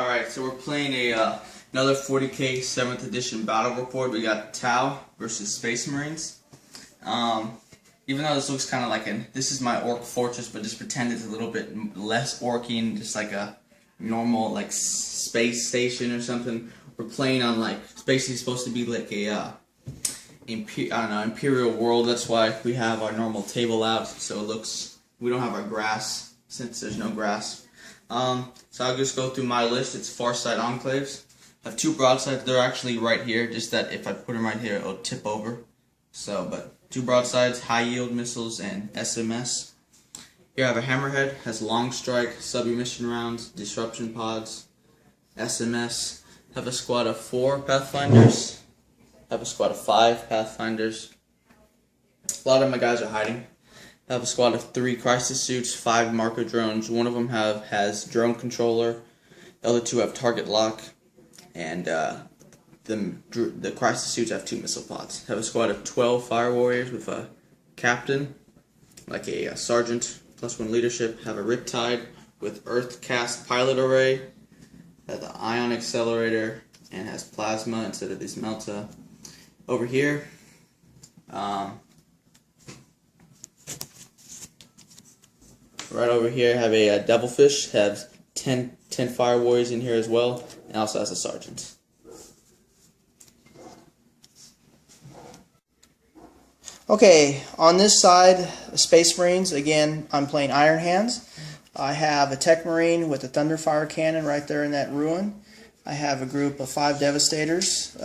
Alright, so we're playing another 40k 7th edition battle report. We got Tau versus Space Marines. Even though this looks kind of like this is my orc fortress, but just pretend it's a little bit less orky and just like a normal like space station or something. We're playing on like, it's basically supposed to be like a imperial world. That's why we have our normal table out, so it looks, we don't have our grass since there's no grass. So I'll just go through my list. It's far side enclaves. I have two broadsides. They're actually right here, just that if I put them right here, it'll tip over. So, but two broadsides, high yield missiles, and SMS. Here I have a hammerhead, has long strike, sub-emission rounds, disruption pods, SMS. Have a squad of 4 pathfinders. Have a squad of 5 pathfinders. A lot of my guys are hiding. I have a squad of 3 crisis suits, 5 marker drones. One of them has drone controller. The other 2 have target lock, and the crisis suits have 2 missile pods. I have a squad of 12 fire warriors with a captain, like a sergeant, +1 leadership. I have a riptide with earth cast pilot array. Has the ion accelerator and has plasma instead of this melta. Over here, right over here, I have a devilfish. Have 10 fire warriors in here as well, and also has a sergeant. Okay, on this side, Space Marines, again, I'm playing Iron Hands. I have a Tech Marine with a Thunderfire cannon right there in that ruin. I have a group of 5 Devastators,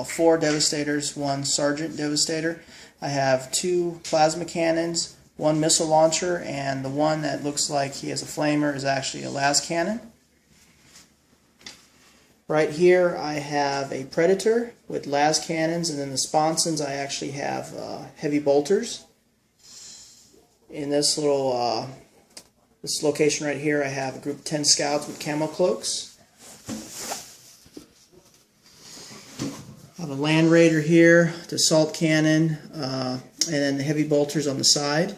4 Devastators, 1 Sergeant Devastator. I have 2 Plasma Cannons, 1 Missile Launcher, and the one that looks like he has a flamer is actually a las cannon. Right here I have a Predator with las cannons, and then the sponsons I actually have heavy bolters. In this little this location right here I have a group of 10 scouts with camo cloaks. I have a Land Raider here, the assault cannon, and then the heavy bolters on the side.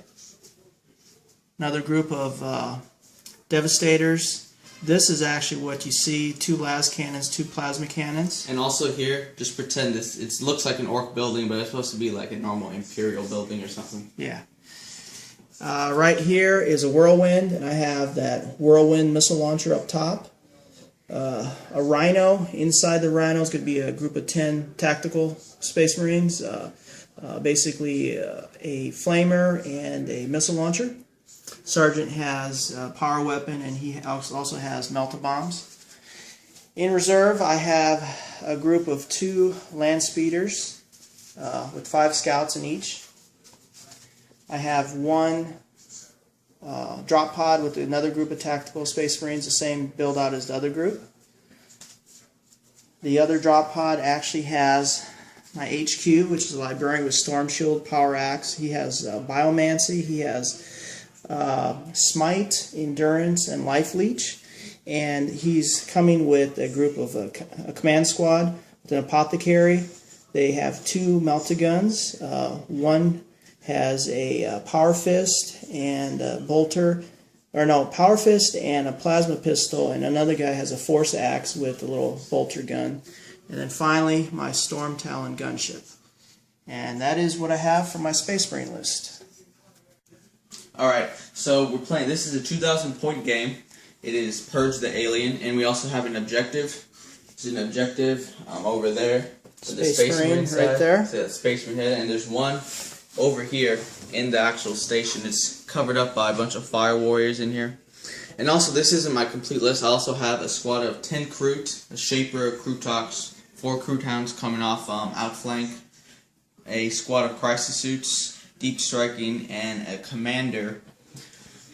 Another group of Devastators. This is actually what you see, 2 las cannons, 2 plasma cannons. And also here, just pretend this, it looks like an orc building, but it's supposed to be like a normal imperial building or something. Yeah. Right here is a Whirlwind, and I have that Whirlwind missile launcher up top. A Rhino. Inside the Rhino is going to be a group of 10 tactical Space Marines. Basically a flamer and a missile launcher. Sergeant has a power weapon, and he also has melta bombs. In reserve, I have a group of 2 land speeders with 5 scouts in each. I have 1 drop pod with another group of tactical Space Marines, the same build out as the other group. The other drop pod actually has my HQ, which is a librarian with Storm Shield, Power Axe. He has Biomancy, he has Smite, Endurance, and Life Leech. And he's coming with a group of a command squad with an Apothecary. They have 2 melta guns. One has a Power Fist and a bolter, or no, Power Fist and a plasma pistol, and another guy has a Force Axe with a little bolter gun. And then finally, my Storm Talon gunship. And that is what I have for my Space Marine list. Alright, so we're playing, this is a 2,000 point game. It is Purge the Alien, and we also have an objective. This is an objective over there. So the Space Marine right there. So Space Marine head, and there's one over here in the actual station. It's covered up by a bunch of fire warriors in here. And also, this isn't my complete list. I also have a squad of 10 Kroot, a Shaper, a Krootox, 4 Kroot Hounds coming off outflank, a squad of crisis suits, deep striking, and a commander,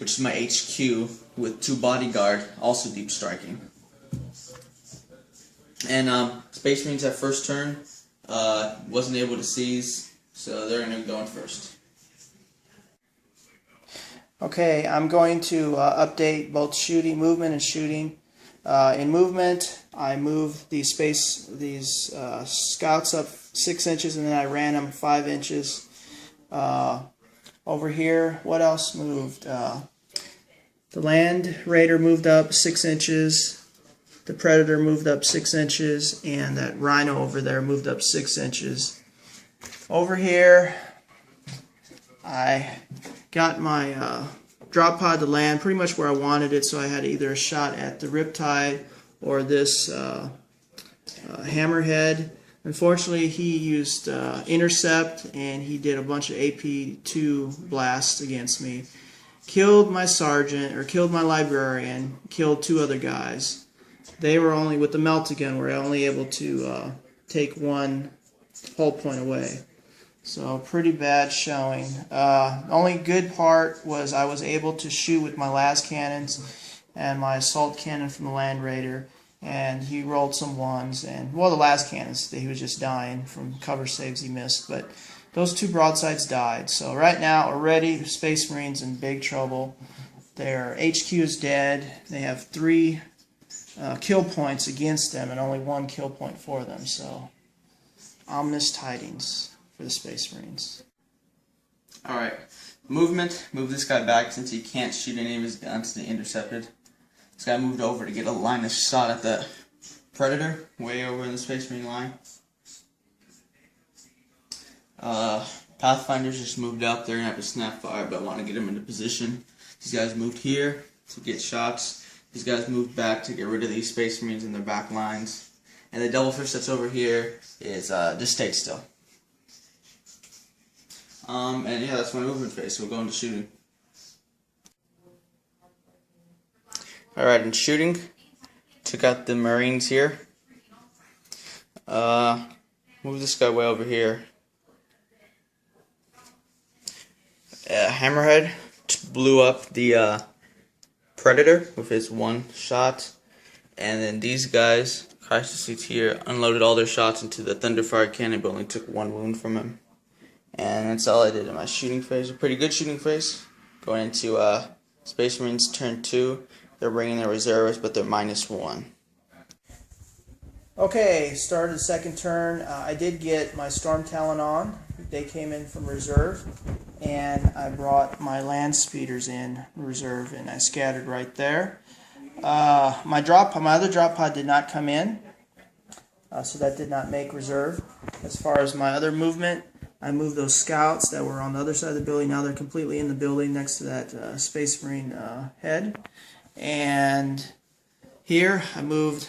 which is my HQ, with 2 bodyguard, also deep striking. And Space Marines at first turn, wasn't able to seize, so they're going to go in first. Okay, I'm going to update both shooting, movement, and shooting. In movement, I moved these scouts up 6 inches, and then I ran them 5 inches. Over here, what else moved? The Land Raider moved up 6 inches. The Predator moved up 6 inches, and that Rhino over there moved up 6 inches. Over here, I got my drop pod to land pretty much where I wanted it, so I had either a shot at the Riptide or this Hammerhead. Unfortunately, he used intercept, and he did a bunch of AP2 blasts against me. Killed my sergeant, or killed my librarian, killed 2 other guys. They were only, with the melt-a-gun, were only able to take 1 hull point away. So, pretty bad showing. The only good part was I was able to shoot with my las cannons and my assault cannon from the Land Raider, and he rolled some 1s, and, well, the las cannons, he was just dying from cover saves he missed, but those 2 broadsides died. So right now, already, Space Marines in big trouble. Their HQ is dead. They have 3 kill points against them and only 1 kill point for them. So, ominous tidings for the Space Marines. Alright, movement. Move this guy back since he can't shoot any of his guns to intercepted. This guy moved over to get a line of shot at the Predator, way over in the Space Marine line. Pathfinders just moved up. They're going to have to snap fire, but I want to get them into position. These guys moved here to get shots. These guys moved back to get rid of these Space Marines in their back lines. And the Devilfish that's over here is just stayed still. And yeah, that's my movement phase, so we'll go into shooting. Alright, in shooting, took out the Marines here. Move this guy way over here. Hammerhead blew up the Predator with his 1 shot, and then these guys, crisis seats here, unloaded all their shots into the Thunderfire cannon, but only took 1 wound from him. And that's all I did in my shooting phase. A pretty good shooting phase. Going into Space Marines turn 2. They're bringing their reserves, but they're -1. Okay, started the second turn. I did get my Storm Talon on. They came in from reserve, and I brought my land speeders in reserve, and I scattered right there. My other drop pod did not come in, so that did not make reserve. As far as my other movement, I moved those scouts that were on the other side of the building. Now they're completely in the building next to that Space Marine head. And here I moved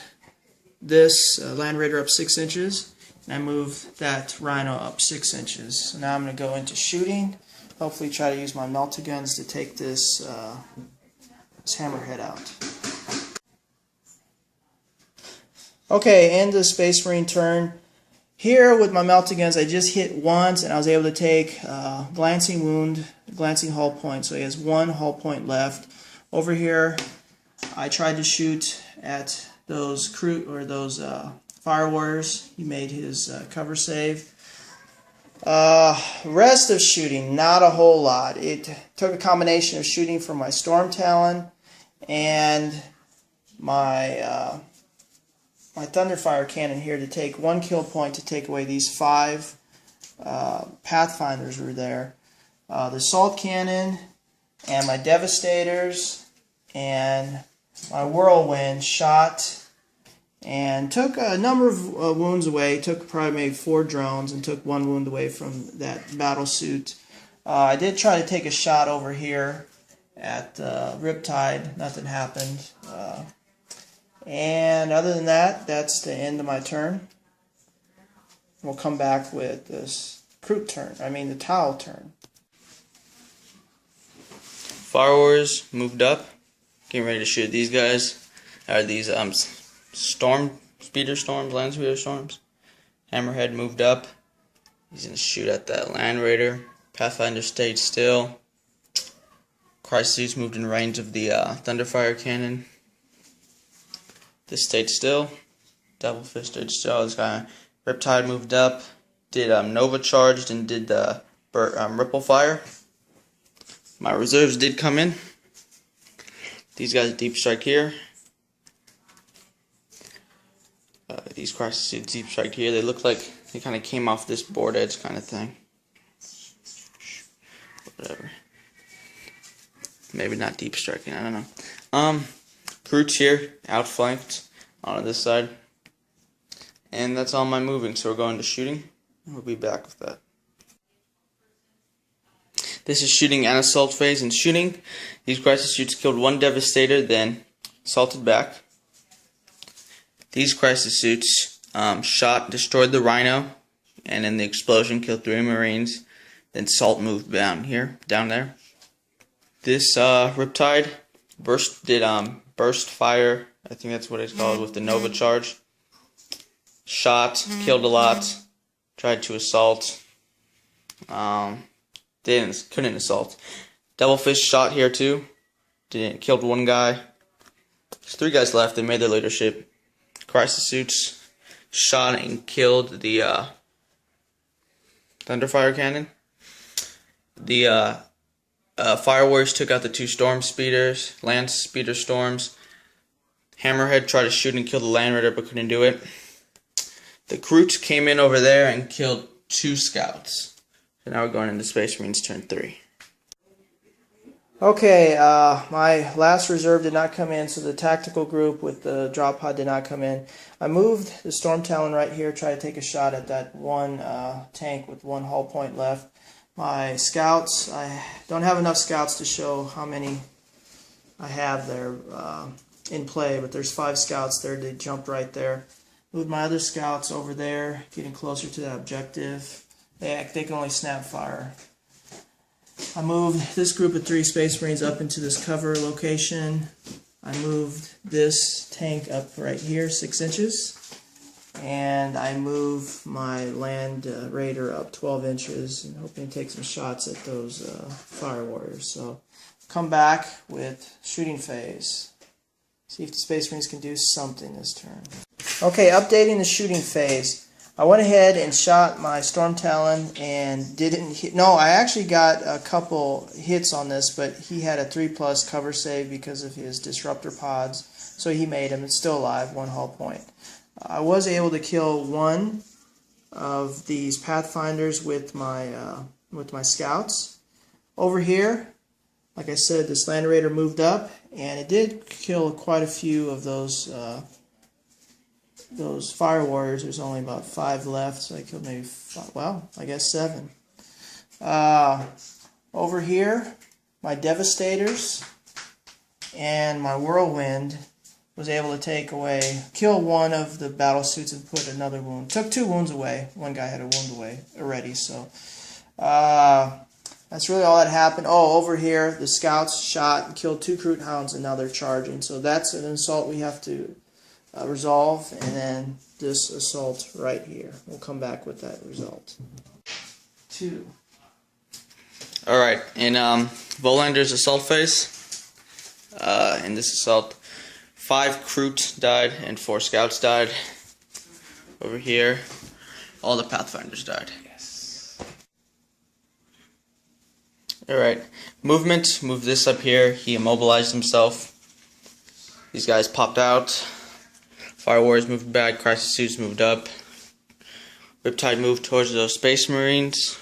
this Land Raider up 6 inches, and I moved that Rhino up 6 inches. So now I'm going to go into shooting. Hopefully try to use my melt-a-guns to take this Hammerhead out. Okay, end of the Space Marine turn. Here with my melt-a-guns, I just hit once, and I was able to take glancing wound, glancing hull point. So he has 1 hull point left. Over here, I tried to shoot at those fire warriors. He made his cover save. Rest of shooting, not a whole lot. It took a combination of shooting from my Storm Talon and my my Thunderfire cannon here to take 1 kill point to take away these 5 Pathfinders were there. The Assault Cannon and my Devastators and my Whirlwind shot and took a number of wounds away. Took probably maybe 4 drones and took 1 wound away from that battle suit. I did try to take a shot over here at Riptide. Nothing happened. And other than that, that's the end of my turn. We'll come back with this the Tau turn. Fire Warriors moved up, getting ready to shoot these guys. Are these land speeder storms. Hammerhead moved up. He's gonna shoot at that Land Raider. Pathfinder stayed still. Crisis moved in range of the Thunderfire cannon. This stayed still. Devilfish stayed still. This guy Riptide moved up. Did Nova charged and did the Ripple Fire. My reserves did come in. These guys deep strike here. These crisis deep strike here. They look like they kind of came off this board edge kind of thing. Whatever. Maybe not deep striking. I don't know. Brutes here outflanked. on this side. And that's all my moving, so we're going to shooting. We'll be back with that. This is shooting and assault phase. In shooting, these crisis suits killed one devastator, then assaulted back. These crisis suits destroyed the rhino, and in the explosion killed 3 marines. Then salt moved down there. This Riptide burst fire. I think that's what it's called, with the Nova charge. Shot, killed a lot. Tried to assault. Couldn't assault. Devilfish shot here too. Killed 1 guy. There's 3 guys left. They made their leadership. Crisis suits shot and killed the Thunderfire cannon. The Fire Warriors took out the 2 storm speeders, land speeder storms. Hammerhead tried to shoot and kill the Land Raider but couldn't do it. The Kroots came in over there and killed 2 scouts. So now we're going into Space Marines turn 3. Okay, my last reserve did not come in, so the tactical group with the drop pod did not come in. I moved the Storm Talon right here, try to take a shot at that 1 tank with 1 hull point left. My scouts, I don't have enough scouts to show how many I have there in play, but there's 5 scouts there. They jumped right there. Moved my other scouts over there, getting closer to that objective. They can only snap fire. I moved this group of 3 Space Marines up into this cover location. I moved this tank up right here, 6 inches. And I move my Land Raider up 12 inches, and hoping to take some shots at those Fire Warriors. So, come back with shooting phase. See if the Space Marines can do something this turn. Okay, updating the shooting phase. I went ahead and shot my Storm Talon and didn't hit. No, I actually got a couple hits on this, but he had a 3+ cover save because of his disruptor pods. So he made him. It's still alive, 1 hull point. I was able to kill 1 of these Pathfinders with my scouts. Over here, like I said, this Land Raider moved up, and it did kill quite a few of those Fire Warriors. There's only about 5 left, so I killed maybe 5, well, I guess 7. Over here, my Devastators and my Whirlwind was able to kill 1 of the battle suits and put another wound. Took 2 wounds away. 1 guy had a wound away already, so that's really all that happened. Oh, over here, the scouts shot and killed 2 Kroot Hounds, and now they're charging. So that's an assault we have to resolve, and then this assault right here. We'll come back with that result. 2. Alright, in Volander's assault phase, in this assault, 5 Kroot died and 4 scouts died. Over here, all the Pathfinders died. Yes. Alright, movement. Move this up here. He immobilized himself. These guys popped out. Fire Warriors moved back. Crisis Suits moved up. Riptide moved towards those Space Marines.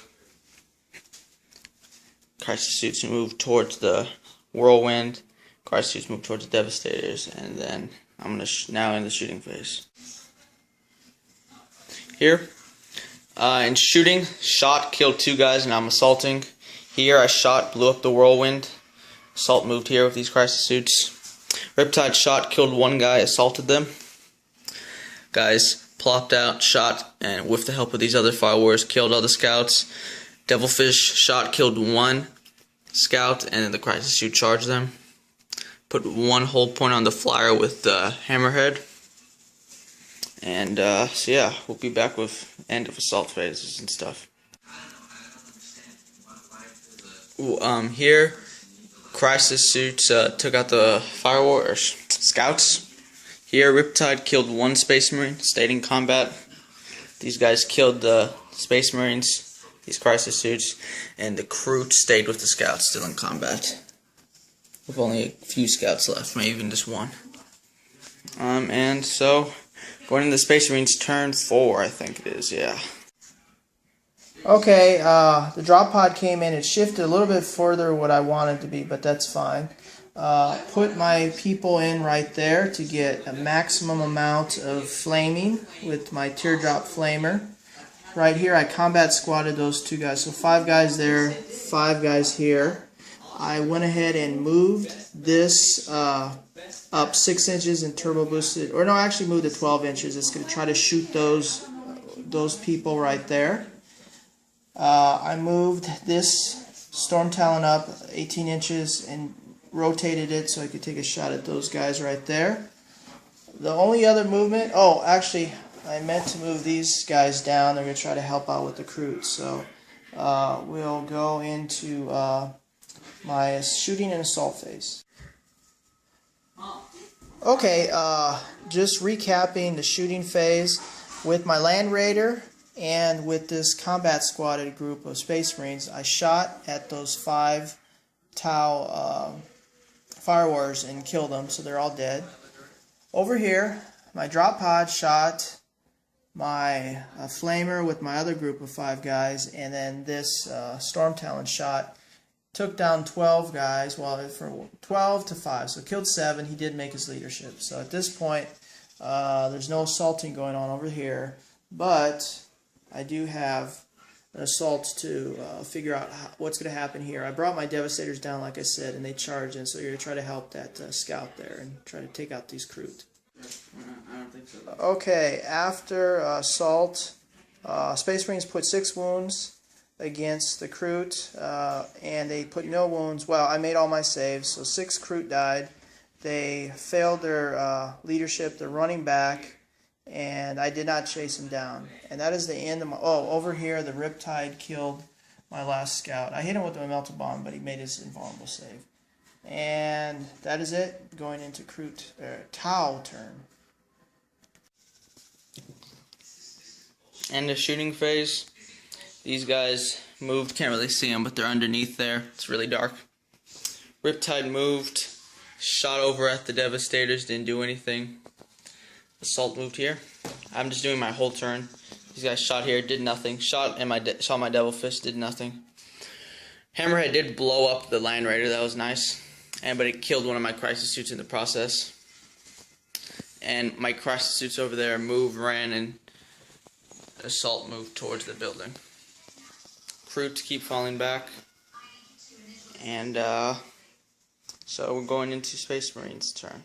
Crisis Suits moved towards the Whirlwind. Crisis Suits moved towards the Devastators. And then I'm going to now in the shooting phase. Here, in shooting, shot, killed 2 guys, and I'm assaulting. Here, I shot, blew up the Whirlwind. Assault moved here with these Crisis Suits. Riptide shot, killed 1 guy, assaulted them. Guys plopped out, shot, and with the help of these other Fire Warriors, killed all the scouts. Devilfish shot, killed 1 scout, and then the Crisis Suit charged them. Put 1 hull point on the flyer with the Hammerhead. And so yeah, we'll be back with end of assault phases and stuff. Ooh, here, Crisis Suits took out the Fire Warriors scouts. Here, Riptide killed 1 Space Marine, stayed in combat. These guys killed the Space Marines, these Crisis Suits, and the Kroot stayed with the scouts, still in combat. With only a few scouts left, maybe even just 1. And so, going into the Space Marines turn 4, I think it is, yeah. Okay, the drop pod came in. It shifted a little bit further what I wanted to be, but that's fine. put my people in right there to get a maximum amount of flaming with my teardrop flamer. Right here I combat squatted those 2 guys, so 5 guys there, 5 guys here. I went ahead and moved this up 6 inches and turbo boosted, or no, actually moved it 12 inches. It's going to try to shoot those people right there. I moved this Storm Talon up 18 inches and rotated it so I could take a shot at those guys right there. The only other movement, oh, actually, I meant to move these guys down. They're going to try to help out with the recruit. So we'll go into my shooting and assault phase. Okay, just recapping the shooting phase with my Land Raider and with this combat squatted group of Space Marines. I shot at those 5 Tau Fire Warriors and killed them, so they're all dead. Over here, my drop pod shot my Flamer with my other group of 5 guys, and then this Storm Talon shot took down 12 guys, well, from 12 to 5, so killed 7. He did make his leadership. So at this point, there's no assaulting going on over here, but I do have an assault to figure out what's going to happen here. I brought my Devastators down, like I said, and they charge in, so you're going to try to help that scout there and try to take out these Kroot. I don't think so. Okay, after assault, Space Marines put 6 wounds against the Kroot, and they put no wounds. Well, I made all my saves, so 6 Kroot died. They failed their leadership. They're running back, and I did not chase them down. And that is the end of my... Oh, over here, the Riptide killed my last scout. I hit him with my Melted Bomb, but he made his invulnerable save. And that is it, going into Kroot, Tau turn. And the shooting phase, these guys moved, can't really see them, but they're underneath there. It's really dark. Riptide moved, shot over at the Devastators, didn't do anything. Assault moved here. I'm just doing my whole turn. These guys shot here, did nothing. Shot my Devil Fist, did nothing. Hammerhead did blow up the Land Raider, that was nice. But it killed one of my Crisis Suits in the process. And my Crisis Suits over there moved, ran, and assault moved towards the building. Kroot keep falling back. And so we're going into Space Marines' turn.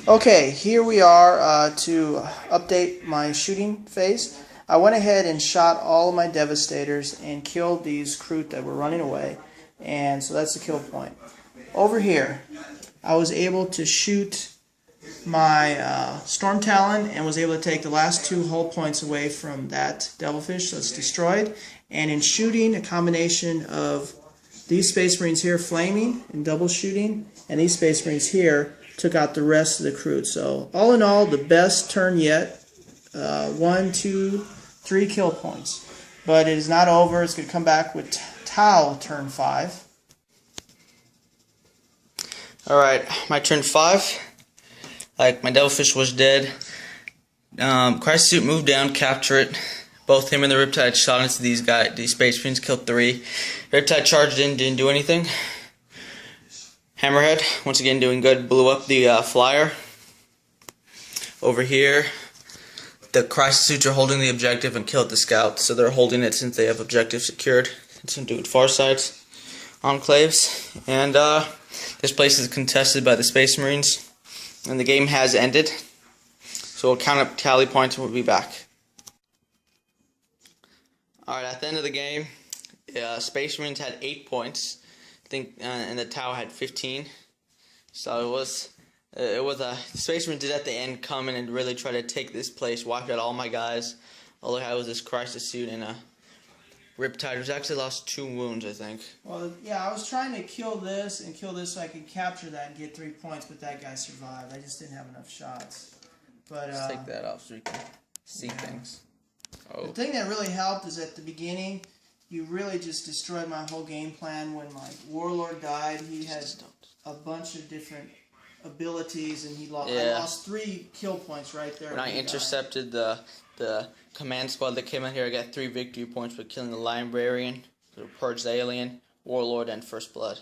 Okay, here we are to update my shooting phase. I went ahead and shot all of my Devastators and killed these Kroot that were running away. And so that's the kill point. Over here, I was able to shoot my Storm Talon and was able to take the last 2 hull points away from that Devilfish, so it's destroyed. And in shooting, a combination of these Space Marines here flaming and double shooting, and these Space Marines here took out the rest of the Kroot. So all in all, the best turn yet. 1, 2, 3 kill points. But it is not over. It's going to come back with Tau turn 5. Alright, my turn 5. Like, my Devilfish was dead. Crisis Suit moved down, capture it. Both him and the Riptide shot into these Space Marines, killed 3. Riptide charged in, didn't do anything. Hammerhead, once again doing good, blew up the flyer. Over here, the Crisis Suits are holding the objective and killed the scout, so they're holding it since they have objective secured. Some doing Farsight's enclaves, and this place is contested by the Space Marines, and the game has ended. So we'll count up tally points and we'll be back. Alright, at the end of the game, Space Marines had 8 points, I think, and the Tau had 15. So it was Space Marines did at the end come in and really try to take this place, wiped out all my guys. All I had was this Crisis Suit and a Riptide, who's actually lost 2 wounds, I think. Well, yeah, I was trying to kill this so I could capture that and get 3 points, but that guy survived. I just didn't have enough shots. But let's take that off so we can see things. Oh. The thing that really helped is at the beginning, you really just destroyed my whole game plan. When my Warlord died, he had a bunch of different abilities, and I lost 3 kill points right there. When I intercepted the command squad that came out here, I got 3 victory points for killing the Librarian, the Purge the Alien, Warlord, and First Blood.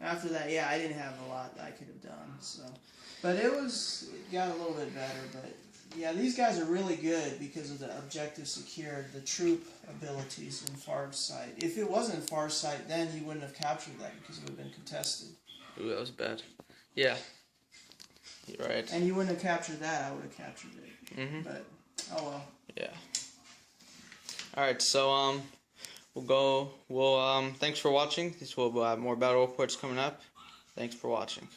After that, yeah, I didn't have a lot that I could have done. So, but it got a little bit better. But yeah, these guys are really good because of the objective secured, the troop abilities in Farsight. If it wasn't Farsight, then you wouldn't have captured that because it would have been contested. Ooh, that was bad. Yeah, you're right. And you wouldn't have captured that. I would have captured it. Mm-hmm. But oh well. Yeah. All right, so we'll thanks for watching. This will have more battle reports coming up. Thanks for watching.